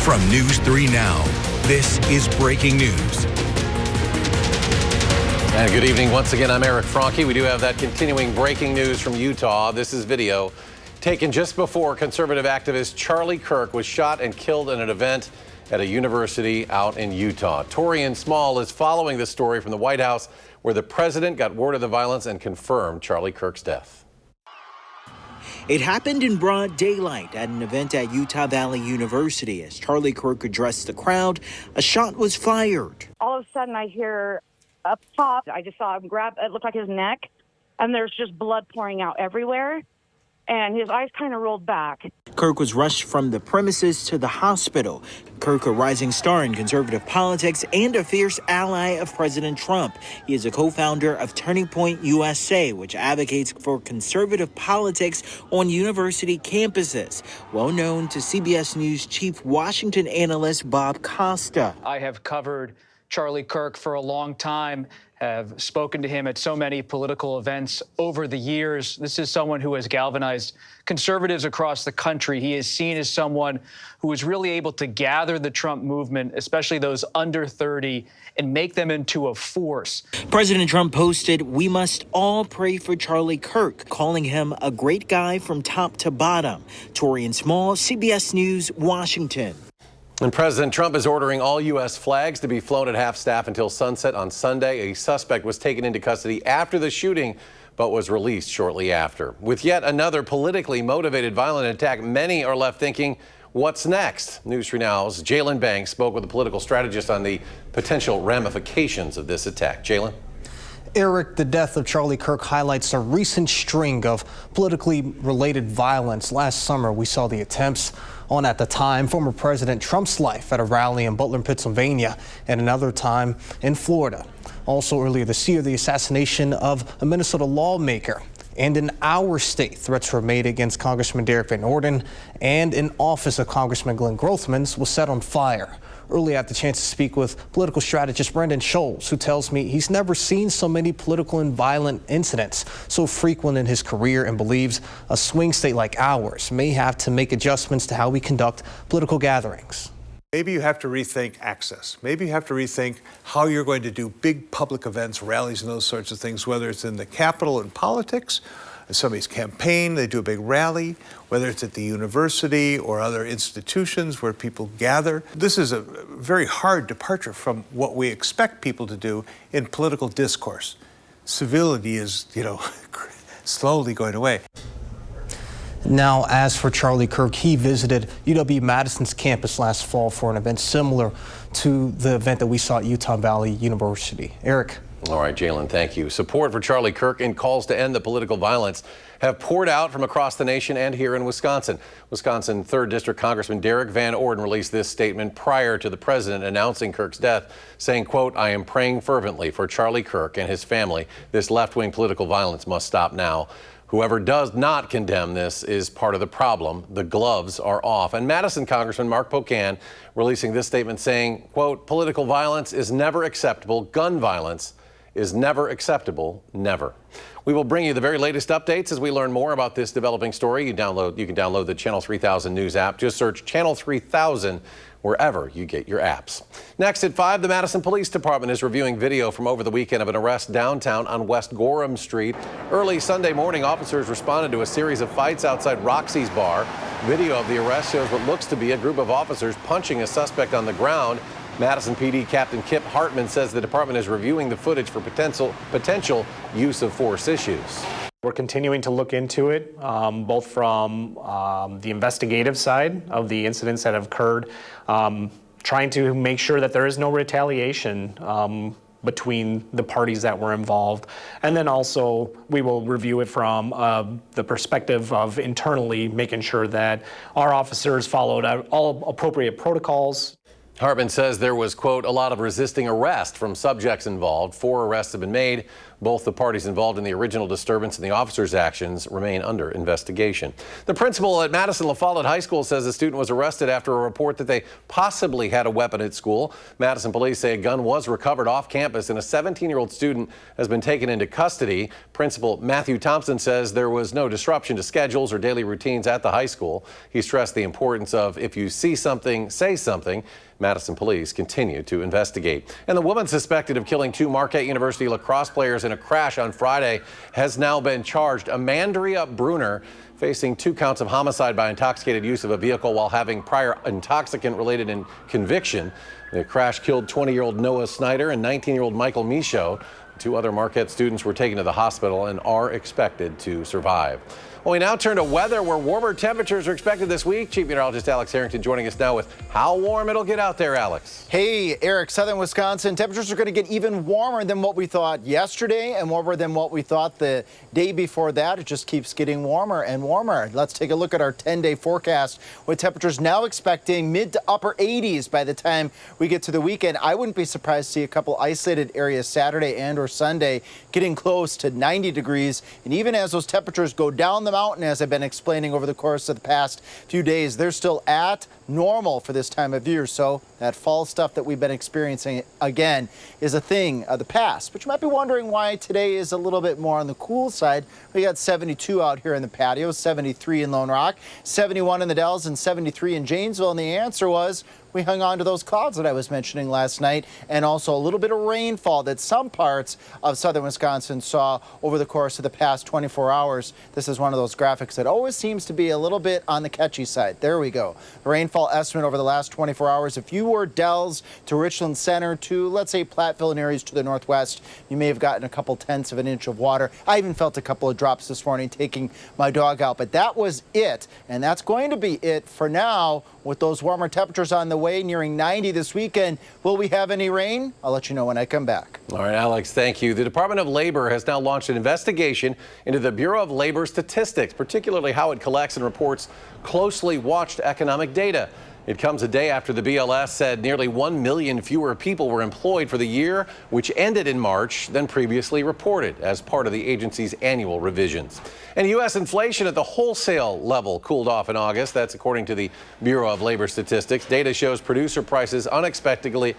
From News 3 Now, this is breaking news. And good evening once again. I'm Eric Franke. We do have that continuing breaking news from Utah. This is video taken just before conservative activist Charlie Kirk was shot and killed in an event at a university out in Utah. Torian Small is following this story from the White House, where the president got word of the violence and confirmed Charlie Kirk's death. It happened in broad daylight at an event at Utah Valley University. As Charlie Kirk addressed the crowd, a shot was fired. All of a sudden, I hear up top, I just saw him grab, it looked like his neck, and there's just blood pouring out everywhere, and his eyes kind of rolled back. Kirk was rushed from the premises to the hospital. Kirk, a rising star in conservative politics and a fierce ally of President Trump. He is a co-founder of Turning Point USA, which advocates for conservative politics on university campuses. Well known to CBS News Chief Washington analyst Bob Costa. I have covered Charlie Kirk for a long time, have spoken to him at so many political events over the years. This is someone who has galvanized conservatives across the country. He is seen as someone who was really able to gather the Trump movement, especially those under 30, and make them into a force. President Trump posted, "We must all pray for Charlie Kirk," calling him a great guy from top to bottom. Torian Small, CBS News, Washington. And President Trump is ordering all U.S. flags to be flown at half-staff until sunset on Sunday. A suspect was taken into custody after the shooting, but was released shortly after. With yet another politically motivated violent attack, many are left thinking, what's next? News 3 Now's Jalen Banks spoke with a political strategist on the potential ramifications of this attack. Jalen? Eric, the death of Charlie Kirk highlights a recent string of politically related violence. Last summer, we saw the attempts on, at the time, former President Trump's life at a rally in Butler, Pennsylvania, and another time in Florida. Also earlier this year, the assassination of a Minnesota lawmaker. And in our state, threats were made against Congressman Derek Van Orden, and an office of Congressman Glenn Grothman's was set on fire. Earlier, I had the chance to speak with political strategist Brendan Scholes, who tells me he's never seen so many political and violent incidents so frequent in his career, and believes a swing state like ours may have to make adjustments to how we conduct political gatherings. Maybe you have to rethink access. Maybe you have to rethink how you're going to do big public events, rallies, and those sorts of things, whether it's in the Capitol in politics, somebody's campaign, they do a big rally, whether it's at the university or other institutions where people gather. This is a very hard departure from what we expect people to do in political discourse. Civility is, slowly going away. Now, as for Charlie Kirk, he visited UW-Madison's campus last fall for an event similar to the event that we saw at Utah Valley University. Eric. All right, Jalen, thank you. Support for Charlie Kirk and calls to end the political violence have poured out from across the nation and here in Wisconsin. Wisconsin 3rd District Congressman Derek Van Orden released this statement prior to the president announcing Kirk's death, saying, quote, "I am praying fervently for Charlie Kirk and his family. This left-wing political violence must stop now. Whoever does not condemn this is part of the problem. The gloves are off." And Madison Congressman Mark Pocan releasing this statement saying, quote, "Political violence is never acceptable. Gun violence is never acceptable, never." We will bring you the very latest updates as we learn more about this developing story. You can download the Channel 3000 News app. Just search Channel 3000 wherever you get your apps. Next at 5, the Madison Police Department is reviewing video from over the weekend of an arrest downtown on West Gorham Street. Early Sunday morning, officers responded to a series of fights outside Roxy's bar. Video of the arrest shows what looks to be a group of officers punching a suspect on the ground. Madison PD Captain Kip Hartman says the department is reviewing the footage for potential use of force issues. We're continuing to look into it, both from the investigative side of the incidents that have occurred, trying to make sure that there is no retaliation between the parties that were involved. And then also we will review it from the perspective of internally making sure that our officers followed all appropriate protocols. Hartman says there was, quote, "a lot of resisting arrest from subjects involved. 4 arrests have been made. Both the parties involved in the original disturbance and the officers' actions remain under investigation. The principal at Madison La Follette High School says the student was arrested after a report that they possibly had a weapon at school. Madison police say a gun was recovered off campus and a 17-year-old student has been taken into custody. Principal Matthew Thompson says there was no disruption to schedules or daily routines at the high school. He stressed the importance of if you see something, say something. Madison police continue to investigate. And the woman suspected of killing 2 Marquette University lacrosse players in a crash on Friday has now been charged. Amandria Bruner facing 2 counts of homicide by intoxicated use of a vehicle while having prior intoxicant-related conviction. The crash killed 20-year-old Noah Snyder and 19-year-old Michael Michaud. 2 other Marquette students were taken to the hospital and are expected to survive. Well, we now turn to weather, where warmer temperatures are expected this week. Chief Meteorologist Alex Harrington joining us now with how warm it'll get out there, Alex. Hey, Eric, southern Wisconsin, temperatures are going to get even warmer than what we thought yesterday and warmer than what we thought the day before that. It just keeps getting warmer and warmer. Let's take a look at our 10-day forecast with temperatures now expecting mid to upper 80s by the time we get to the weekend. I wouldn't be surprised to see a couple isolated areas Saturday and or Sunday getting close to 90 degrees. And even as those temperatures go down the mountain, as I've been explaining over the course of the past few days, they're still at normal for this time of year. So that fall stuff that we've been experiencing again is a thing of the past. But you might be wondering why today is a little bit more on the cool side. We got 72 out here in the patio, 73 in Lone Rock, 71 in the Dells, and 73 in Janesville. And the answer was we hung on to those clouds that I was mentioning last night, and also a little bit of rainfall that some parts of southern Wisconsin saw over the course of the past 24 hours. This is one of those graphics that always seems to be a little bit on the catchy side. There we go. The rainfall estimate over the last 24 hours. If you were Dells to Richland Center to, let's say, Platteville and areas to the northwest, you may have gotten a couple tenths of an inch of water. I even felt a couple of drops this morning taking my dog out, but that was it. And that's going to be it for now. With those warmer temperatures on the way, nearing 90 this weekend, will we have any rain? I'll let you know when I come back. All right, Alex, thank you. The Department of Labor has now launched an investigation into the Bureau of Labor Statistics, particularly how it collects and reports closely watched economic data. It comes a day after the BLS said nearly 1 million fewer people were employed for the year, which ended in March, than previously reported as part of the agency's annual revisions. And U.S. inflation at the wholesale level cooled off in August. That's according to the Bureau of Labor Statistics. Data shows producer prices unexpectedly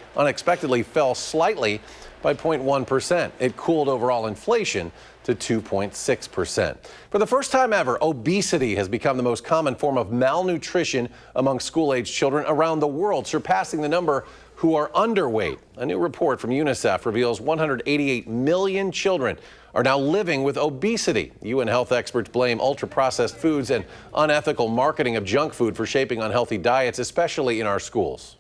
fell slightly by 0.1%. It cooled overall inflation to 2.6%. For the first time ever, obesity has become the most common form of malnutrition among school-aged children around the world, surpassing the number who are underweight. A new report from UNICEF reveals 188 million children are now living with obesity. UN health experts blame ultra-processed foods and unethical marketing of junk food for shaping unhealthy diets, especially in our schools.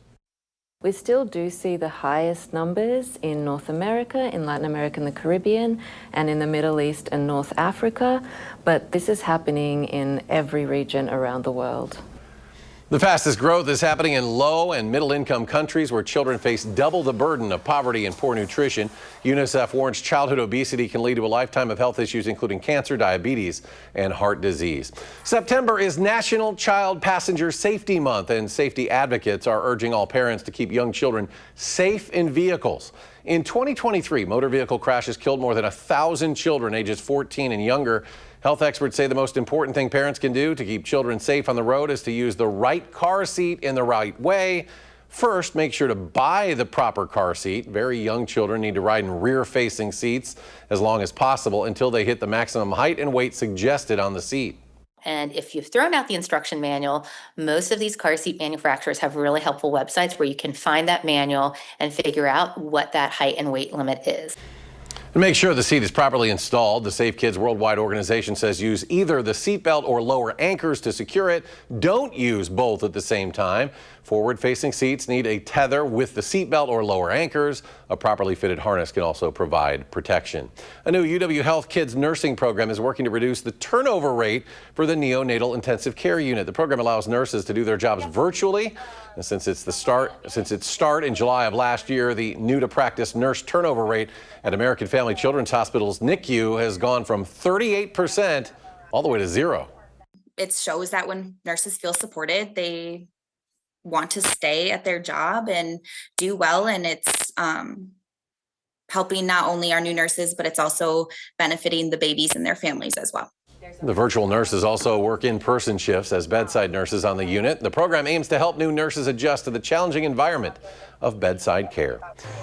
We still do see the highest numbers in North America, in Latin America and the Caribbean, and in the Middle East and North Africa, but this is happening in every region around the world. The fastest growth is happening in low and middle income countries where children face double the burden of poverty and poor nutrition. UNICEF warns childhood obesity can lead to a lifetime of health issues, including cancer, diabetes, and heart disease. September is National Child Passenger Safety Month, and safety advocates are urging all parents to keep young children safe in vehicles. In 2023, motor vehicle crashes killed more than 1,000 children ages 14 and younger. Health experts say the most important thing parents can do to keep children safe on the road is to use the right car seat in the right way. First, make sure to buy the proper car seat. Very young children need to ride in rear-facing seats as long as possible until they hit the maximum height and weight suggested on the seat. And if you've thrown out the instruction manual, most of these car seat manufacturers have really helpful websites where you can find that manual and figure out what that height and weight limit is. And make sure the seat is properly installed. The Safe Kids Worldwide organization says use either the seatbelt or lower anchors to secure it. Don't use both at the same time. Forward-facing seats need a tether with the seatbelt or lower anchors. A properly fitted harness can also provide protection. A new UW Health Kids nursing program is working to reduce the turnover rate for the neonatal intensive care unit. The program allows nurses to do their jobs virtually. And since its start in July of last year, the new to practice nurse turnover rate at American Family Children's Hospital's NICU has gone from 38% all the way to 0. It shows that when nurses feel supported, they want to stay at their job and do well, and it's helping not only our new nurses, but it's also benefiting the babies and their families as well. The virtual nurses also work in-person shifts as bedside nurses on the unit. The program aims to help new nurses adjust to the challenging environment of bedside care.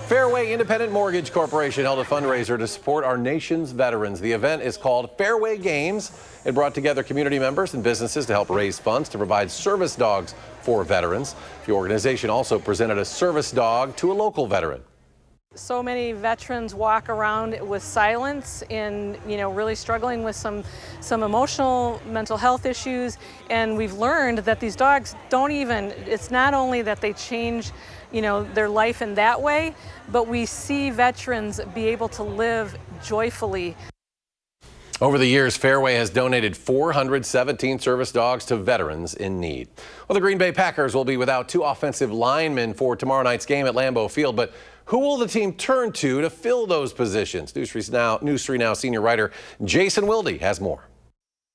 Fairway Independent Mortgage Corporation held a fundraiser to support our nation's veterans. The event is called Fairway Games. It brought together community members and businesses to help raise funds to provide service dogs for veterans. The organization also presented a service dog to a local veteran. So many veterans walk around with silence and, really struggling with some emotional, mental health issues. And we've learned that these dogs it's not only that they change, their life in that way, but we see veterans be able to live joyfully. Over the years, Fairway has donated 417 service dogs to veterans in need. Well, the Green Bay Packers will be without 2 offensive linemen for tomorrow night's game at Lambeau Field, but who will the team turn to fill those positions? News 3 Now senior writer Jason Wilde has more.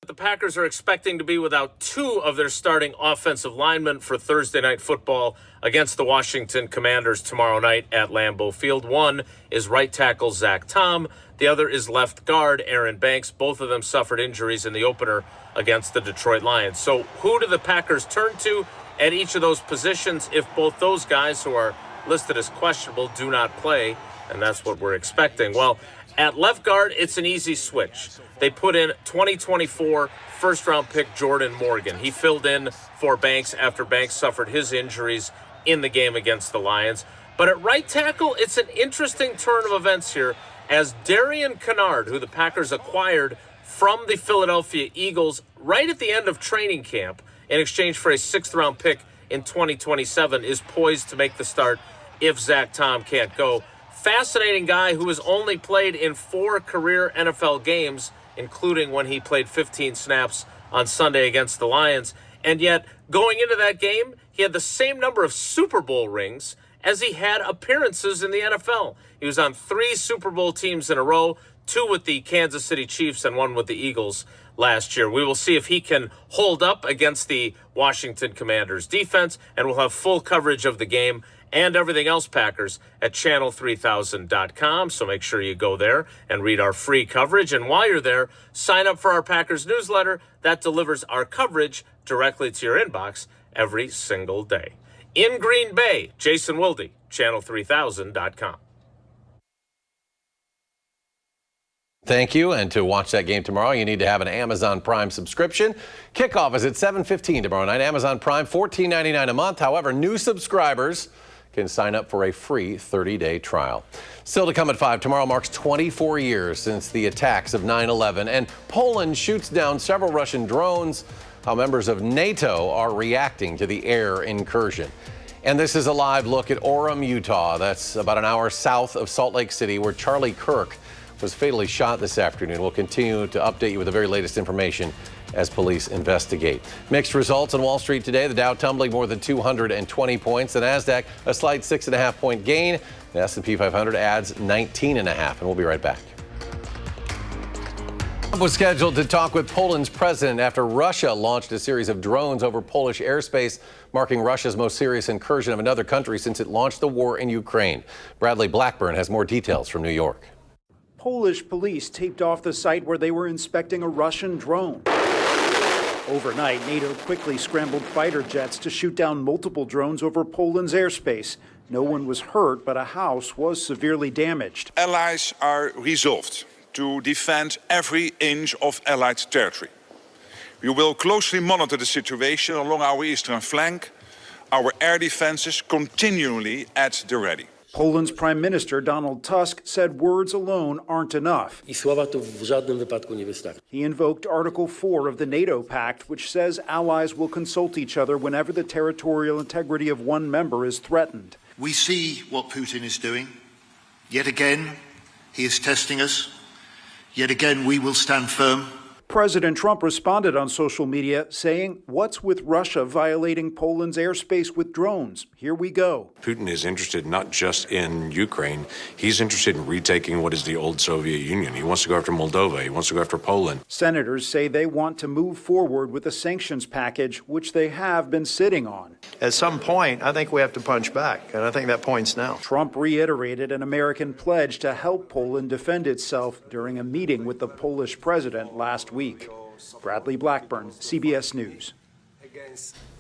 The Packers are expecting to be without 2 of their starting offensive linemen for Thursday night football against the Washington Commanders tomorrow night at Lambeau Field. One is right tackle Zach Tom. The other is left guard Aaron Banks. Both of them suffered injuries in the opener against the Detroit Lions. So who do the Packers turn to at each of those positions if both those guys who are listed as questionable do not play? And that's what we're expecting. Well, at left guard, it's an easy switch. They put in 2024 first-round pick Jordan Morgan. He filled in for Banks after Banks suffered his injuries in the game against the Lions. But at right tackle, it's an interesting turn of events here as Darian Kennard, who the Packers acquired from the Philadelphia Eagles right at the end of training camp in exchange for a 6th-round pick in 2027, is poised to make the start if Zach Tom can't go. Fascinating guy who has only played in 4 career NFL games, including when he played 15 snaps on Sunday against the Lions. And yet, going into that game, he had the same number of Super Bowl rings as he had appearances in the NFL. He was on 3 Super Bowl teams in a row, 2 with the Kansas City Chiefs and 1 with the Eagles last year. We will see if he can hold up against the Washington Commanders defense, and we'll have full coverage of the game and everything else Packers at channel3000.com. So make sure you go there and read our free coverage. And while you're there, sign up for our Packers newsletter that delivers our coverage directly to your inbox every single day. In Green Bay, Jason Wilde, channel3000.com. Thank you. And to watch that game tomorrow, you need to have an Amazon Prime subscription. Kickoff is at 7:15 tomorrow night. Amazon Prime, $14.99 a month. However, new subscribers can sign up for a free 30-day trial. Still to come at 5, tomorrow marks 24 years since the attacks of 9/11, and Poland shoots down several Russian drones. How members of NATO are reacting to the air incursion. And this is a live look at Orem, Utah. That's about an hour south of Salt Lake City, where Charlie Kirk was fatally shot this afternoon. We'll continue to update you with the very latest information as police investigate. Mixed results on Wall Street today. The Dow tumbling more than 220 points. The NASDAQ a slight 6.5-point gain. The S&P 500 adds 19.5. And we'll be right back. Trump was scheduled to talk with Poland's president after Russia launched a series of drones over Polish airspace, marking Russia's most serious incursion of another country since it launched the war in Ukraine. Bradley Blackburn has more details from New York. Polish police taped off the site where they were inspecting a Russian drone. Overnight, NATO quickly scrambled fighter jets to shoot down multiple drones over Poland's airspace. No one was hurt, but a house was severely damaged. Allies are resolved to defend every inch of Allied territory. We will closely monitor the situation along our eastern flank, our air defenses continually at the ready. Poland's Prime Minister Donald Tusk said words alone aren't enough. He invoked Article 4 of the NATO Pact, which says allies will consult each other whenever the territorial integrity of one member is threatened. We see what Putin is doing. Yet again, he is testing us. Yet again, we will stand firm. President Trump responded on social media saying, "What's with Russia violating Poland's airspace with drones? Here we go." Putin is interested not just in Ukraine. He's interested in retaking what is the old Soviet Union. He wants to go after Moldova. He wants to go after Poland. Senators say they want to move forward with a sanctions package, which they have been sitting on. At some point, I think we have to punch back, and I think that point's now. Trump reiterated an American pledge to help Poland defend itself during a meeting with the Polish president last week. Bradley Blackburn, CBS News.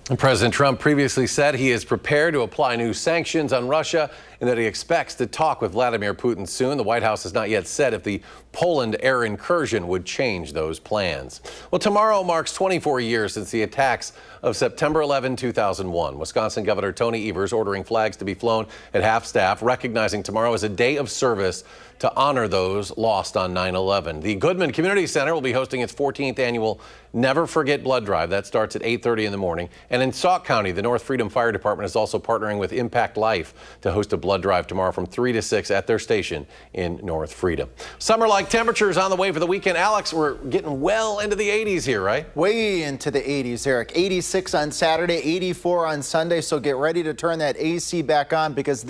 And President Trump previously said he is prepared to apply new sanctions on Russia and that he expects to talk with Vladimir Putin soon. The White House has not yet said if the Poland air incursion would change those plans. Well, tomorrow marks 24 years since the attacks of September 11, 2001. Wisconsin Governor Tony Evers ordering flags to be flown at half-staff, recognizing tomorrow as a day of service to honor those lost on 9/11. The Goodman Community Center will be hosting its 14th annual Never Forget Blood Drive. That starts at 8:30 in the morning. And in Sauk County, the North Freedom Fire Department is also partnering with Impact Life to host a blood drive tomorrow from 3 to 6 at their station in North Freedom. Summer-like temperatures on the way for the weekend. Alex, we're getting well into the 80s here, right? Way into the 80s, Eric. 86 on Saturday, 84 on Sunday. So get ready to turn that AC back on because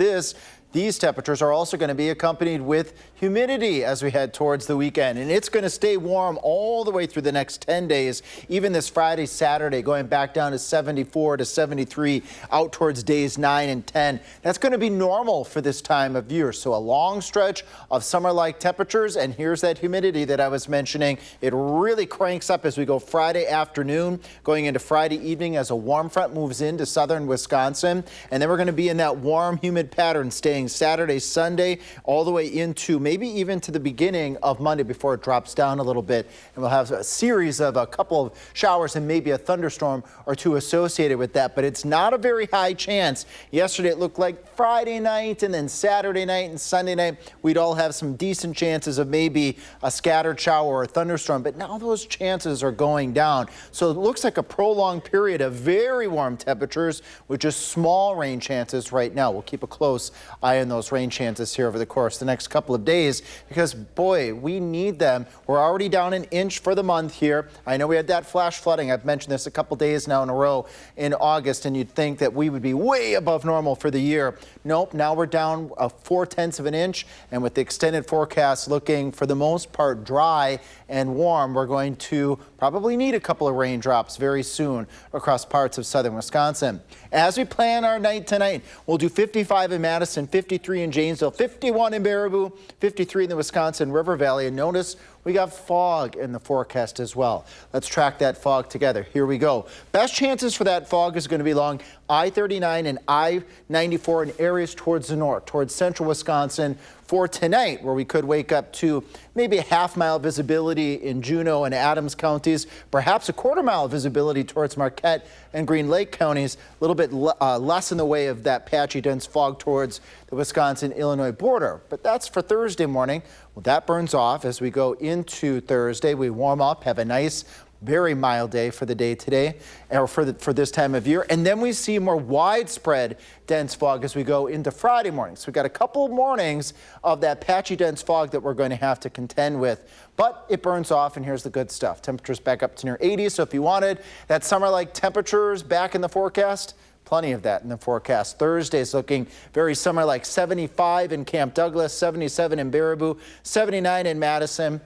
these temperatures are also going to be accompanied with humidity as we head towards the weekend. And it's going to stay warm all the way through the next 10 days, even this Friday, Saturday, going back down to 74 to 73 out towards days 9 and 10. That's going to be normal for this time of year. So a long stretch of summer-like temperatures. And here's that humidity that I was mentioning. It really cranks up as we go Friday afternoon, going into Friday evening as a warm front moves into southern Wisconsin. And then we're going to be in that warm, humid pattern staying Saturday, Sunday, all the way into maybe even to the beginning of Monday before it drops down a little bit. And we'll have a series of a couple of showers and maybe a thunderstorm or two associated with that. But it's not a very high chance. Yesterday, it looked like Friday night and then Saturday night and Sunday night, we'd all have some decent chances of maybe a scattered shower or a thunderstorm. But now those chances are going down. So it looks like a prolonged period of very warm temperatures with just small rain chances right now. We'll keep a close eye on those rain chances here over the course of the next couple of days because, boy, we need them. We're already down an inch for the month here. I know we had that flash flooding. I've mentioned this a couple days now in a row in August, and you'd think that we would be way above normal for the year. Nope, now we're down 0.4 of an inch, and with the extended forecast looking for the most part dry and warm, we're going to probably need a couple of raindrops very soon across parts of southern Wisconsin. As we plan our night tonight, we'll do 55 in Madison, 53 in Janesville, 51 in Baraboo, 53 in the Wisconsin River Valley. And notice we got fog in the forecast as well. Let's track that fog together. Here we go. Best chances for that fog is going to be along I-39 and I-94 in areas towards the north, towards central Wisconsin for tonight, where we could wake up to maybe a half-mile visibility in Juneau and Adams counties, perhaps a quarter-mile visibility towards Marquette and Green Lake counties, a little bit less in the way of that patchy, dense fog towards the Wisconsin-Illinois border. But that's for Thursday morning. Well, that burns off as we go into Thursday. We warm up, have a nice, very mild day for the day today, or for this time of year. And then we see more widespread dense fog as we go into Friday morning. So we've got a couple of mornings of that patchy dense fog that we're going to have to contend with. But it burns off, and here's the good stuff. Temperatures back up to near 80. So if you wanted that summer-like temperatures back in the forecast, plenty of that in the forecast. Thursday is looking very summer-like, 75 in Camp Douglas, 77 in Baraboo, 79 in Madison.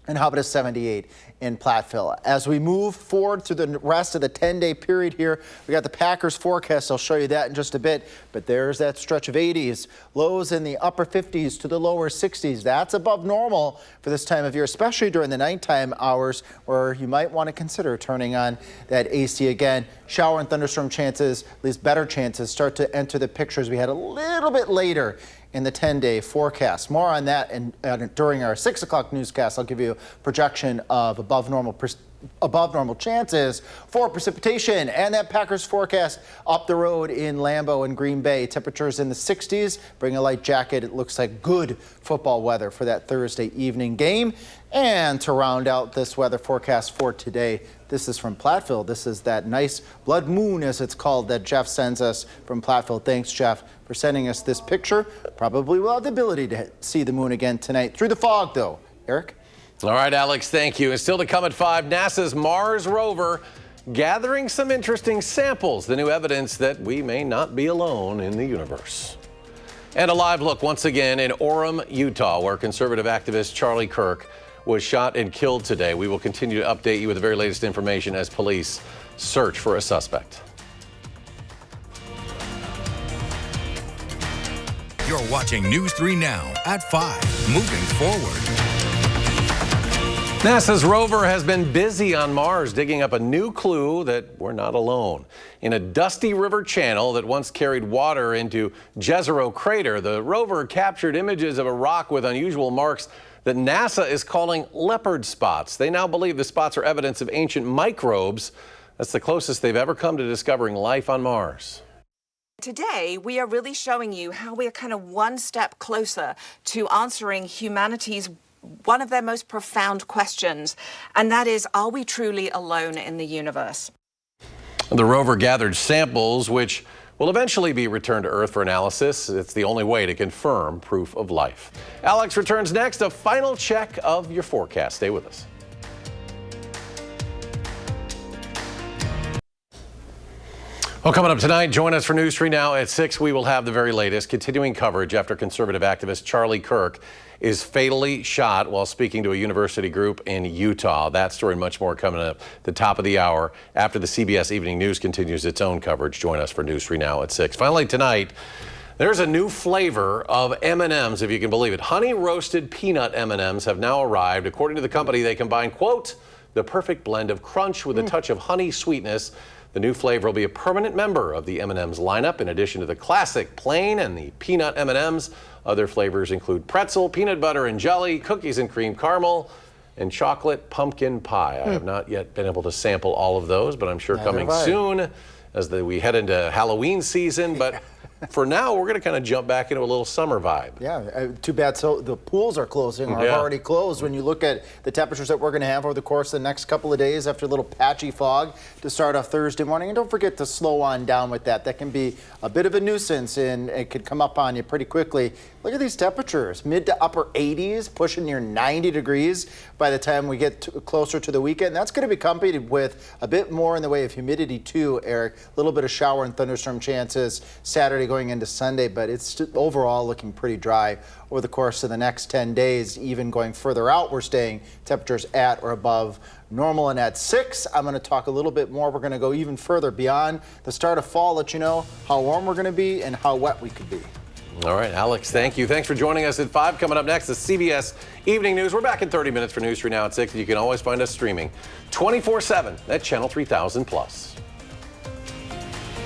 And how about a 78 in Platteville? As we move forward through the rest of the 10-day period here, we got the Packers forecast. I'll show you that in just a bit. But there's that stretch of 80s, lows in the upper 50s to the lower 60s. That's above normal for this time of year, especially during the nighttime hours where you might want to consider turning on that AC again. Shower and thunderstorm chances, at least better chances, start to enter the pictures we had a little bit later in the 10-day forecast. More on that during our 6 o'clock newscast. I'll give you a projection of above normal chances for precipitation. And that Packers forecast up the road in Lambeau and Green Bay. Temperatures in the 60s. Bring a light jacket. It looks like good football weather for that Thursday evening game. And to round out this weather forecast for today, this is from Platteville. This is that nice blood moon, as it's called, that Jeff sends us from Platteville. Thanks, Jeff, for sending us this picture. Probably will have the ability to see the moon again tonight through the fog, though. Eric? All right, Alex, thank you. And still to come at 5, NASA's Mars rover gathering some interesting samples, the new evidence that we may not be alone in the universe. And a live look once again in Orem, Utah, where conservative activist Charlie Kirk was shot and killed today. We will continue to update you with the very latest information as police search for a suspect. You're watching News 3 Now at 5, moving forward. NASA's rover has been busy on Mars digging up a new clue that we're not alone. In a dusty river channel that once carried water into Jezero Crater, the rover captured images of a rock with unusual marks that NASA is calling leopard spots. They now believe the spots are evidence of ancient microbes. That's the closest they've ever come to discovering life on Mars. Today, we are really showing you how we are kind of one step closer to answering humanity's one of their most profound questions, and that is, are we truly alone in the universe? The rover gathered samples which will eventually be returned to Earth for analysis. It's the only way to confirm proof of life. Alex returns next, a final check of your forecast. Stay with us. Well, coming up tonight, join us for News 3 Now at 6. We will have the very latest continuing coverage after conservative activist Charlie Kirk is fatally shot while speaking to a university group in Utah. That story and much more coming up at the top of the hour after the CBS Evening News continues its own coverage. Join us for News 3 Now at 6. Finally tonight, there's a new flavor of M&Ms, if you can believe it. Honey roasted peanut M&Ms have now arrived. According to the company, they combine, quote, the perfect blend of crunch with a touch of honey sweetness. The new flavor will be a permanent member of the M&Ms lineup. In addition to the classic plain and the peanut M&Ms, other flavors include pretzel, peanut butter and jelly, cookies and cream caramel, and chocolate pumpkin pie. I have not yet been able to sample all of those, but I'm sure coming soon as we head into Halloween season. But for now, we're going to kind of jump back into a little summer vibe. Yeah, too bad. So the pools are closing, or have already closed. When you look at the temperatures that we're going to have over the course of the next couple of days after a little patchy fog to start off Thursday morning. And don't forget to slow on down with that. That can be a bit of a nuisance, and it could come up on you pretty quickly. Look at these temperatures, mid to upper 80s, pushing near 90 degrees by the time we get closer to the weekend. That's going to be accompanied with a bit more in the way of humidity too, Eric. A little bit of shower and thunderstorm chances Saturday going into Sunday, but it's overall looking pretty dry over the course of the next 10 days. Even going further out, we're staying temperatures at or above normal. And at 6, I'm going to talk a little bit more. We're going to go even further beyond the start of fall, let you know how warm we're going to be and how wet we could be. All right, Alex, thank you. Thanks for joining us at 5. Coming up next, the CBS Evening News. We're back in 30 minutes for News 3 Now at 6. You can always find us streaming 24/7 at Channel 3000+.